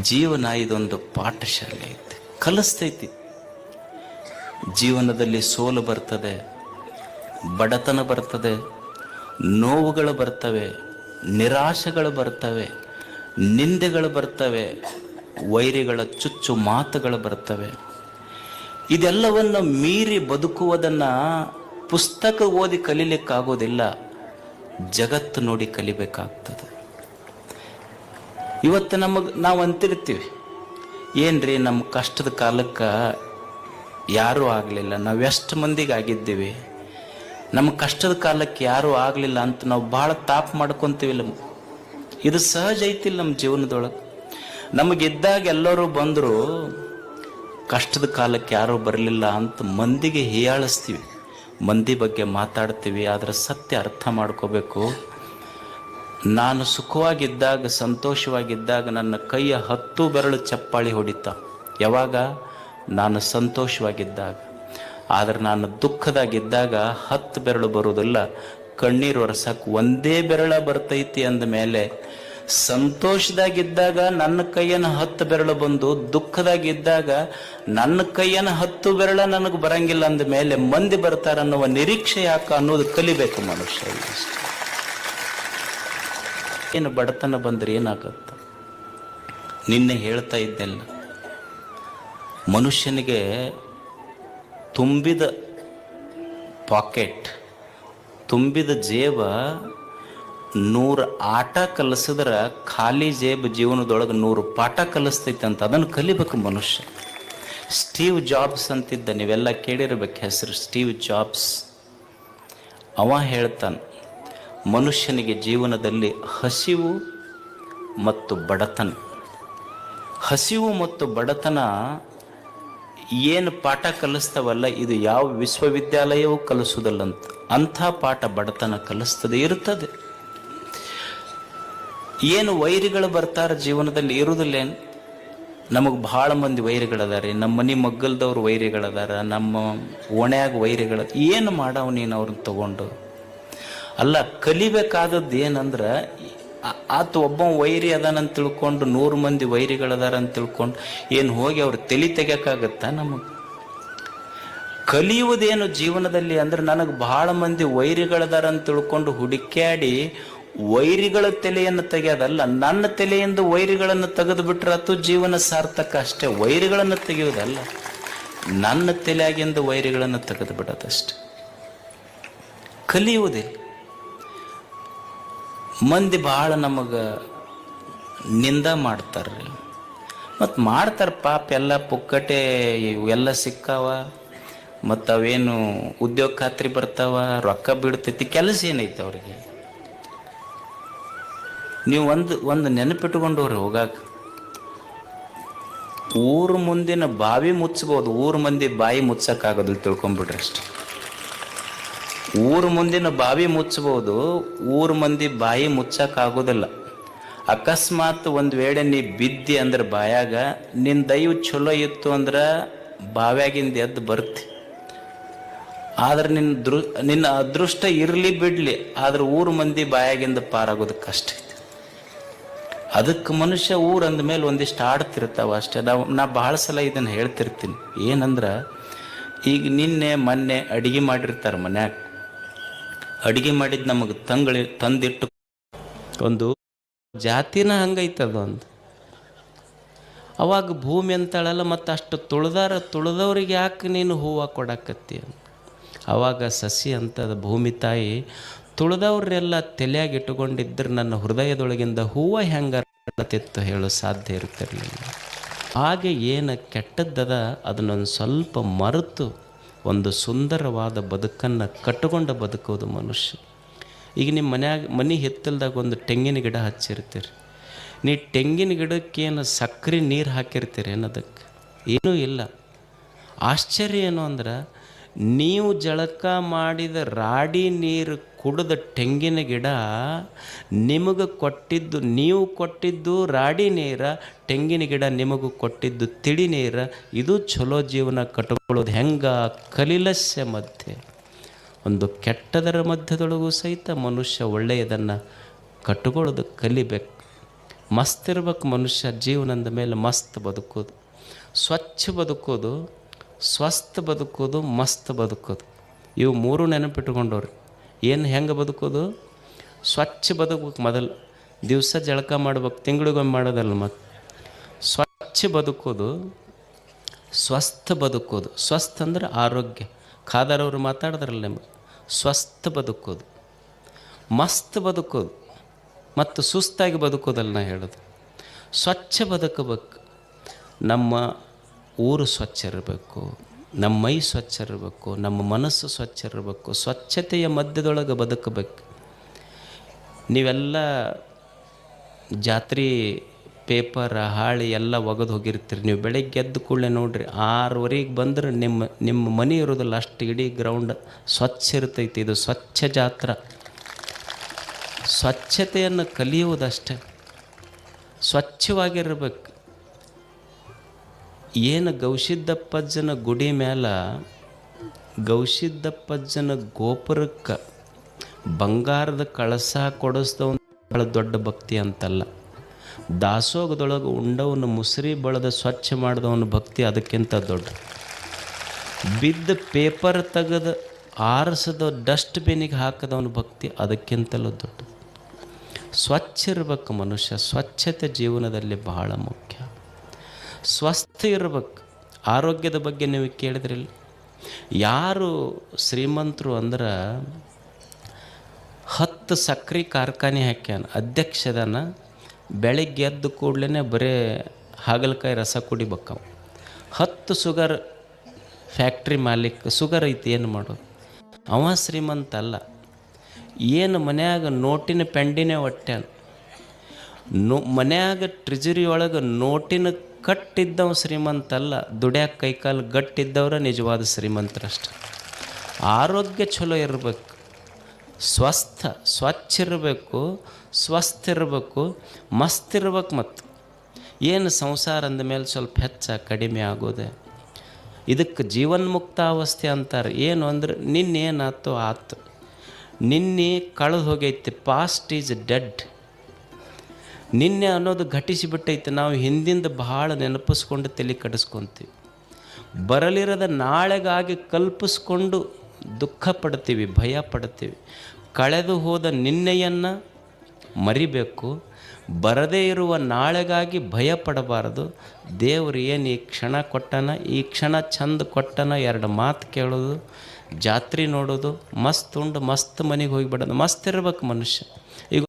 ಜೀವನ ಇದೊಂದು ಪಾಠಶಾಲೆ ಐತಿ, ಕಲಿಸ್ತೈತಿ. ಜೀವನದಲ್ಲಿ ಸೋಲು ಬರ್ತದೆ, ಬಡತನ ಬರ್ತದೆ, ನೋವುಗಳು ಬರ್ತವೆ, ನಿರಾಶೆಗಳು ಬರ್ತವೆ, ನಿಂದೆಗಳು ಬರ್ತವೆ, ವೈರಿಗಳ ಚುಚ್ಚು ಮಾತುಗಳು ಬರ್ತವೆ. ಇದೆಲ್ಲವನ್ನು ಮೀರಿ ಬದುಕುವುದನ್ನು ಪುಸ್ತಕ ಓದಿ ಕಲೀಲಿಕ್ಕಾಗೋದಿಲ್ಲ, ಜಗತ್ತು ನೋಡಿ ಕಲಿಬೇಕಾಗ್ತದೆ. ಇವತ್ತು ನಾವು ಅಂತಿರ್ತೀವಿ, ಏನ್ರಿ ನಮ್ಮ ಕಷ್ಟದ ಕಾಲಕ್ಕೆ ಯಾರೂ ಆಗಲಿಲ್ಲ, ನಾವು ಎಷ್ಟು ಮಂದಿಗೆ ಆಗಿದ್ದೀವಿ, ನಮ್ಮ ಕಷ್ಟದ ಕಾಲಕ್ಕೆ ಯಾರೂ ಆಗಲಿಲ್ಲ ಅಂತ ನಾವು ಭಾಳ ತಾಪ್ ಮಾಡ್ಕೊತೀವಿಲ್ಲ. ಇದು ಸಹಜ ಐತಿಲ್ಲ ನಮ್ಮ ಜೀವನದೊಳಗೆ. ನಮಗಿದ್ದಾಗ ಎಲ್ಲರೂ ಬಂದರು, ಕಷ್ಟದ ಕಾಲಕ್ಕೆ ಯಾರೂ ಬರಲಿಲ್ಲ ಅಂತ ಮಂದಿಗೆ ಹೀಯಾಳಿಸ್ತೀವಿ, ಮಂದಿ ಬಗ್ಗೆ ಮಾತಾಡ್ತೀವಿ. ಆದರೆ ಸತ್ಯ ಅರ್ಥ ಮಾಡ್ಕೋಬೇಕು. ನಾನು ಸುಖವಾಗಿದ್ದಾಗ, ಸಂತೋಷವಾಗಿದ್ದಾಗ ನನ್ನ ಕೈಯ 10 ಬೆರಳು ಚಪ್ಪಾಳಿ ಹೊಡಿತ. ಯಾವಾಗ? ನಾನು ಸಂತೋಷವಾಗಿದ್ದಾಗ. ಆದರೆ ನಾನು ದುಃಖದಾಗಿದ್ದಾಗ 10 ಬೆರಳು ಬರುವುದಿಲ್ಲ, ಕಣ್ಣೀರು ಒರೆಸಕ್ಕೆ ಒಂದೇ ಬೆರಳ ಬರ್ತೈತಿ. ಅಂದ ಮೇಲೆ ಸಂತೋಷದಾಗಿದ್ದಾಗ ನನ್ನ ಕೈಯನ್ನು 10 ಬೆರಳು ಬಂದು, ದುಃಖದಾಗಿದ್ದಾಗ ನನ್ನ ಕೈಯನ್ನು 10 ಬೆರಳ ನನಗೆ ಬರಂಗಿಲ್ಲ ಅಂದ ಮೇಲೆ ಮಂದಿ ಬರ್ತಾರನ್ನುವ ನಿರೀಕ್ಷೆ ಯಾಕೆ ಅನ್ನೋದು ಕಲಿಬೇಕು ಮನುಷ್ಯ. ಏನು ಬಡತನ ಬಂದ್ರೆ ಏನಾಗತ್ತ? ನಿನ್ನೆ ಹೇಳ್ತಾ ಇದ್ದೆಲ್ಲ, ಮನುಷ್ಯನಿಗೆ ತುಂಬಿದ ಪಾಕೆಟ್, ತುಂಬಿದ ಜೇಬ 100 ಆಟ ಕಲಿಸಿದ್ರೆ ಖಾಲಿ ಜೇಬ್ ಜೀವನದೊಳಗೆ 100 ಪಾಠ ಕಲಿಸ್ತೈತೆ ಅಂತ. ಅದನ್ನು ಕಲಿಬೇಕು ಮನುಷ್ಯ. ಸ್ಟೀವ್ ಜಾಬ್ಸ್ ಅಂತಿದ್ದ, ನೀವೆಲ್ಲ ಕೇಳಿರ್ಬೇಕು ಹೆಸರು, ಸ್ಟೀವ್ ಜಾಬ್ಸ್. ಅವ ಹೇಳ್ತಾನೆ, ಮನುಷ್ಯನಿಗೆ ಜೀವನದಲ್ಲಿ ಹಸಿವು ಮತ್ತು ಬಡತನ, ಹಸಿವು ಮತ್ತು ಬಡತನ ಏನು ಪಾಠ ಕಲಿಸ್ತಾವಲ್ಲ, ಇದು ಯಾವ ವಿಶ್ವವಿದ್ಯಾಲಯವೂ ಕಲಿಸೋದಲ್ಲಂತ. ಅಂಥ ಪಾಠ ಬಡತನ ಕಲಿಸ್ತದೆ, ಇರ್ತದೆ. ಏನು ವೈರಿಗಳು ಬರ್ತಾರೆ ಜೀವನದಲ್ಲಿ ಇರುವುದಿಲ್ಲೇನು? ನಮಗೆ ಭಾಳ ಮಂದಿ ವೈರಿಗಳದಾರೆ. ನಮ್ಮ ಮನೆ ಮಗ್ಗಲ್ದವ್ರು ವೈರಿಗಳದಾರ, ನಮ್ಮ ಓಣ್ಯಾಗ ವೈರಿಗಳ. ಏನು ಮಾಡವ ನೀನು ಅವ್ರನ್ನ ತಗೊಂಡು? ಅಲ್ಲ, ಕಲಿಬೇಕಾದದ್ದು ಏನಂದ್ರೆ, ಆತ ಒಬ್ಬ ವೈರಿ ಅದಾನಂತ ತಿಳ್ಕೊಂಡು 100 ಮಂದಿ ವೈರಿಗಳದಾರ ಅಂತ ತಿಳ್ಕೊಂಡು ಏನು ಹೋಗಿ ಅವ್ರು ತಲೆ ತೆಗಿಯೋಕ್ಕಾಗತ್ತಾ? ನಮಗೆ ಕಲಿಯುವುದೇನು ಜೀವನದಲ್ಲಿ ಅಂದ್ರೆ, ನನಗೆ ಭಾಳ ಮಂದಿ ವೈರಿಗಳದಾರ ಅಂತ ತಿಳ್ಕೊಂಡು ಹುಡುಕ್ಯಾಡಿ ವೈರಿಗಳ ತಲೆಯನ್ನು ತೆಗೆಯೋದಲ್ಲ, ನನ್ನ ತಲೆಯಿಂದ ವೈರಿಗಳನ್ನು ತೆಗೆದು ಬಿಟ್ರೆ ಅದು ಜೀವನ ಸಾರ್ಥಕ ಅಷ್ಟೇ. ವೈರಿಗಳನ್ನು ತೆಗೆಯೋದಲ್ಲ, ನನ್ನ ತಲೆಯಾಗಿಂದ ವೈರಿಗಳನ್ನು ತೆಗೆದು ಬಿಡೋದಷ್ಟೆ. ಕಲಿಯುವುದಿಲ್ಲ. ಮಂದಿ ಭಾಳ ನಮಗೆ ನಿಂದ ಮಾಡ್ತಾರ್ರಿ, ಮತ್ತು ಮಾಡ್ತಾರೆ ಪಾಪ. ಎಲ್ಲ ಪುಕ್ಕಟೆ ಇವೆಲ್ಲ ಸಿಕ್ಕಾವ, ಮತ್ತು ಅವೇನು ಉದ್ಯೋಗ ಖಾತ್ರಿ ಬರ್ತಾವ, ರೊಕ್ಕ ಬಿಡ್ತೈತಿ, ಕೆಲಸ ಏನೈತೆ ಅವ್ರಿಗೆ? ನೀವು ಒಂದು ನೆನಪಿಟ್ಕೊಂಡವ್ರಿ, ಹೋಗಾಕ ಊರು ಮುಂದಿನ ಬಾವಿ ಮುಚ್ಚಬಹುದು, ಊರು ಮಂದಿ ಬಾಯಿ ಮುಚ್ಚಕ್ಕಾಗೋದಿಲ್ಲ, ತಿಳ್ಕೊಂಬಿಡ್ರಿ ಅಷ್ಟೆ. ಊರು ಮುಂದಿನ ಬಾವಿ ಮುಚ್ಚಬಹುದು, ಊರು ಮಂದಿ ಬಾಯಿ ಮುಚ್ಚಕ್ಕಾಗೋದಿಲ್ಲ. ಅಕಸ್ಮಾತ್ ಒಂದು ವೇಳೆ ನೀ ಬಿದ್ದಿ ಅಂದ್ರೆ ಬಾಯಾಗ, ನಿನ್ನ ದೈವ ಚಲೋ ಇತ್ತು ಅಂದ್ರೆ ಬಾವ್ಯಾಗಿಂದ ಎದ್ದು ಬರ್ತಿ. ಆದ್ರೆ ನಿನ್ನ ಅದೃಷ್ಟ ಇರಲಿ ಬಿಡಲಿ, ಆದ್ರೆ ಊರು ಮಂದಿ ಬಾಯಾಗಿಂದ ಪಾರಾಗೋದು ಕಷ್ಟ ಐತಿ. ಅದಕ್ಕೆ ಮನುಷ್ಯ ಊರು ಅಂದಮೇಲೆ ಒಂದಿಷ್ಟು ಆಡ್ತಿರ್ತಾವ ಅಷ್ಟೇ. ನಾ ಭಾಳ ಸಲ ಇದನ್ನು ಹೇಳ್ತಿರ್ತೀನಿ. ಏನಂದ್ರೆ, ಈಗ ನಿನ್ನೆ ಮೊನ್ನೆ ಅಡುಗೆ ಮಾಡಿರ್ತಾರೆ ಮನ್ಯಾಗ, ಅಡುಗೆ ಮಾಡಿದ್ದು ನಮಗೆ ತಂದಿಟ್ಟು ಒಂದು ಜಾತಿನ ಹಂಗೈತದ ಒಂದು. ಅವಾಗ ಭೂಮಿ ಅಂತಾಳಲ್ಲ, ಮತ್ತು ಅಷ್ಟು ತುಳಿದವ್ರಿಗೆ ಯಾಕೆ ನೀನು ಹೂವು ಕೊಡಾಕತ್ತಿ ಅಂತ. ಅವಾಗ ಸಸಿ ಅಂತದ ಭೂಮಿ ತಾಯಿ, ತುಳಿದವ್ರೆಲ್ಲ ತಲೆಯಾಗಿ ಇಟ್ಟುಕೊಂಡಿದ್ರೆ ನನ್ನ ಹೃದಯದೊಳಗಿಂದ ಹೂವು ಹೆಂಗತ್ತಿತ್ತು ಹೇಳೋ ಸಾಧ್ಯ ಇರ್ತಿರಲಿಲ್ಲ. ಹಾಗೆ ಏನು ಕೆಟ್ಟದ್ದದ ಅದನ್ನೊಂದು ಸ್ವಲ್ಪ ಮರೆತು ಒಂದು ಸುಂದರವಾದ ಬದುಕನ್ನು ಕಟ್ಟಿಕೊಂಡು ಬದುಕೋದು ಮನುಷ್ಯ. ಈಗ ನಿಮ್ಮ ಮನೆ ಹಿತ್ತಲ್ದಾಗ ಒಂದು ತೆಂಗಿನ ಗಿಡ ಹಚ್ಚಿರ್ತೀರಿ. ನೀ ತೆಂಗಿನ ಗಿಡಕ್ಕೇನು ಸಕ್ಕರೆ ನೀರು ಹಾಕಿರ್ತೀರಿ ಏನದಕ್ಕೆ? ಏನೂ ಇಲ್ಲ. ಆಶ್ಚರ್ಯ ಏನು ಅಂದ್ರೆ, ನೀವು ಜಳಕ ಮಾಡಿದ ರಾಡಿ ನೀರು ಕುಡಿದ ತೆಂಗಿನ ಗಿಡ ನಿಮಗೆ ಕೊಟ್ಟಿದ್ದು, ನೀವು ಕೊಟ್ಟಿದ್ದು ರಾಡಿ ನೀರ, ತೆಂಗಿನ ಗಿಡ ನಿಮಗೂ ಕೊಟ್ಟಿದ್ದು ತಿಳಿ ನೀರ. ಇದು ಚಲೋ ಜೀವನ ಕಟ್ಟಿಕೊಳ್ಳೋದು ಹೆಂಗ? ಕಲಿಲಸ್ಯ ಮಧ್ಯೆ. ಒಂದು ಕೆಟ್ಟದರ ಮಧ್ಯದೊಳಗೂ ಸಹಿತ ಮನುಷ್ಯ ಒಳ್ಳೆಯದನ್ನು ಕಟ್ಟಿಕೊಳ್ಳೋದು ಕಲಿಬೇಕು. ಮಸ್ತ್ ಇರ್ಬೇಕು ಮನುಷ್ಯ. ಜೀವನದ ಮೇಲೆ ಮಸ್ತ್ ಬದುಕೋದು, ಸ್ವಚ್ಛ ಬದುಕೋದು, ಸ್ವಸ್ಥ ಬದುಕೋದು, ಮಸ್ತ್ ಬದುಕೋದು. ಇವು ಮೂರು ನೆನಪಿಟ್ಕೊಂಡವ್ರಿ. ಏನು ಹೆಂಗೆ ಬದುಕೋದು? ಸ್ವಚ್ಛ ಬದುಕಬೇಕು. ಮೊದಲು ದಿವಸ ಜಳಕ ಮಾಡ್ಬೇಕು, ತಿಂಗಳಿಗೊಮ್ಮೆ ಮಾಡೋದಲ್ಲ. ಮತ್ತು ಸ್ವಚ್ಛ ಬದುಕೋದು, ಸ್ವಸ್ಥ ಬದುಕೋದು. ಸ್ವಸ್ಥ ಅಂದ್ರೆ ಆರೋಗ್ಯ. ಖಾದರವರು ಮಾತಾಡಿದ್ರಲ್ಲ ನಿಮಗೆ. ಸ್ವಸ್ಥ ಬದುಕೋದು, ಮಸ್ತ್ ಬದುಕೋದು, ಮತ್ತು ಸುಸ್ತಾಗಿ ಬದುಕೋದಲ್ಲ ನಾ ಹೇಳೋದು. ಸ್ವಚ್ಛ ಬದುಕಬೇಕು. ನಮ್ಮ ಊರು ಸ್ವಚ್ಛ ಇರಬೇಕು, ನಮ್ಮ ಮೈ ಸ್ವಚ್ಛ ಇರಬೇಕು, ನಮ್ಮ ಮನಸ್ಸು ಸ್ವಚ್ಛ ಇರಬೇಕು. ಸ್ವಚ್ಛತೆಯ ಮಧ್ಯದೊಳಗೆ ಬದುಕಬೇಕು. ನೀವೆಲ್ಲ ಜಾತ್ರೆ ಪೇಪರ್ ಹಾಳಿ ಎಲ್ಲ ಒಗೆದು ಹೋಗಿರ್ತೀರಿ. ನೀವು ಬೆಳಗ್ಗೆ ಎದ್ದು ಕೂಡಲೇ ನೋಡ್ರಿ, 6:00 ಬಂದ್ರೆ ನಿಮ್ಮ ಮನೆ ಇರೋದಿಲ್ಲ, ಅಷ್ಟು ಇಡೀ ಗ್ರೌಂಡ್ ಸ್ವಚ್ಛ ಇರ್ತೈತಿ. ಇದು ಸ್ವಚ್ಛ ಜಾತ್ರೆ. ಸ್ವಚ್ಛತೆಯನ್ನು ಕಲಿಯುವುದಷ್ಟೇ. ಸ್ವಚ್ಛವಾಗಿರ್ಬೇಕು. ಏನು ಗವಿಸಿದ್ದಪ್ಪಜ್ಜನ ಗುಡಿ ಮೇಲೆ, ಗವಿಸಿದ್ದಪ್ಪಜ್ಜನ ಗೋಪುರಕ್ಕೆ ಬಂಗಾರದ ಕಳಸ ಕೊಡಿಸ್ದವನು ಭಾಳ ದೊಡ್ಡ ಭಕ್ತಿ ಅಂತಲ್ಲ. ದಾಸೋಗದೊಳಗೆ ಉಂಡವನು ಮುಸುರಿ ಬಳದ ಸ್ವಚ್ಛ ಮಾಡಿದವನ ಭಕ್ತಿ ಅದಕ್ಕಿಂತ ದೊಡ್ಡ. ಬಿದ್ದ ಪೇಪರ್ ತೆಗೆದು ಆರಿಸದ ಡಸ್ಟ್ಬಿನ್ನಿಗೆ ಹಾಕದವನ ಭಕ್ತಿ ಅದಕ್ಕಿಂತಲೂ ದೊಡ್ಡ. ಸ್ವಚ್ಛ ಇರಬೇಕು ಮನುಷ್ಯ. ಸ್ವಚ್ಛತೆ ಜೀವನದಲ್ಲಿ ಬಹಳ ಮುಖ್ಯ. ಸ್ವಸ್ಥ ಇರಬೇಕು. ಆರೋಗ್ಯದ ಬಗ್ಗೆ ನೀವು ಕೇಳಿದ್ರಿಲ್ಲ. ಯಾರು ಶ್ರೀಮಂತರು ಅಂದ್ರೆ 10 ಸಕ್ರೆ ಕಾರ್ಖಾನೆ ಹಾಕ್ಯಾನ, ಅಧ್ಯಕ್ಷದನ. ಬೆಳಿಗ್ಗೆ ಎದ್ದು ಕೂಡಲೇ ಬರೀ ಹಾಗಲಕಾಯಿ ರಸ ಕುಡಿಬೇಕವ. 10 ಶುಗರ್ ಫ್ಯಾಕ್ಟ್ರಿ ಮಾಲೀಕ. ಶುಗರ್ ಐತಿ, ಏನು ಮಾಡೋದು? ಅವ ಶ್ರೀಮಂತ ಅಲ್ಲ. ಏನು ಮನ್ಯಾಗ ನೋಟಿನ ಪೆಂಡಿನೇ ಒಟ್ಟ್ಯಾನ. ಮನ್ಯಾಗ ಟ್ರೆಜರಿ ಒಳಗೆ ನೋಟಿನ ಕಟ್ಟಿದ್ದವ ಶ್ರೀಮಂತ ಅಲ್ಲ. ದುಡ್ಯಾಕ ಕೈಕಾಲು ಗಟ್ಟಿದ್ದವ್ರ ನಿಜವಾದ ಶ್ರೀಮಂತರಷ್ಟೆ. ಆರೋಗ್ಯ ಚಲೋ ಇರಬೇಕು, ಸ್ವಸ್ಥ ಸ್ವಚ್ಛ ಇರಬೇಕು, ಸ್ವಸ್ಥ ಇರಬೇಕು, ಮಸ್ತ್ ಇರ್ಬೇಕು. ಮತ್ತು ಏನು ಸಂಸಾರ ಅಂದಮೇಲೆ ಸ್ವಲ್ಪ ಹೆಚ್ಚ ಕಡಿಮೆ ಆಗೋದೆ. ಇದಕ್ಕೆ ಜೀವನ್ಮುಕ್ತಾವಸ್ಥೆ ಅಂತಾರೆ. ಏನು ಅಂದ್ರೆ ನಿನ್ನೇನಾಯ್ತು ಆಯ್ತು, ನಿನ್ನೆ ಕಳೆದು ಹೋಗೈತಿ. Past is dead. ನಿನ್ನೆ ಅನ್ನೋದು ಘಟಿಸಿಬಿಟ್ಟೈತೆ. ನಾವು ಹಿಂದಿಂದ ಭಾಳ ನೆನಪಿಸ್ಕೊಂಡು ತಲೆ ಕಡಿಸ್ಕೊತೀವಿ. ಬರಲಿರದ ನಾಳೆಗಾಗಿ ಕಲ್ಪಿಸ್ಕೊಂಡು ದುಃಖ ಪಡ್ತೀವಿ, ಭಯ ಪಡ್ತೀವಿ. ಕಳೆದು ಹೋದ ನಿನ್ನೆಯನ್ನು ಮರಿಬೇಕು. ಬರದೇ ಇರುವ ನಾಳೆಗಾಗಿ ಭಯ ಪಡಬಾರದು. ದೇವರು ಏನು ಈ ಕ್ಷಣ ಕೊಟ್ಟನ, ಈ ಕ್ಷಣ ಚಂದ ಕೊಟ್ಟನ, 2 ಮಾತು ಕೇಳೋದು, ಜಾತ್ರೆ ನೋಡೋದು, ಮಸ್ತ್ ಉಂಡು ಮಸ್ತ್ ಮನೆಗೆ ಹೋಗಿಬಿಡೋದು. ಮಸ್ತ್ ಇರ್ಬೇಕು ಮನುಷ್ಯ. ಈಗ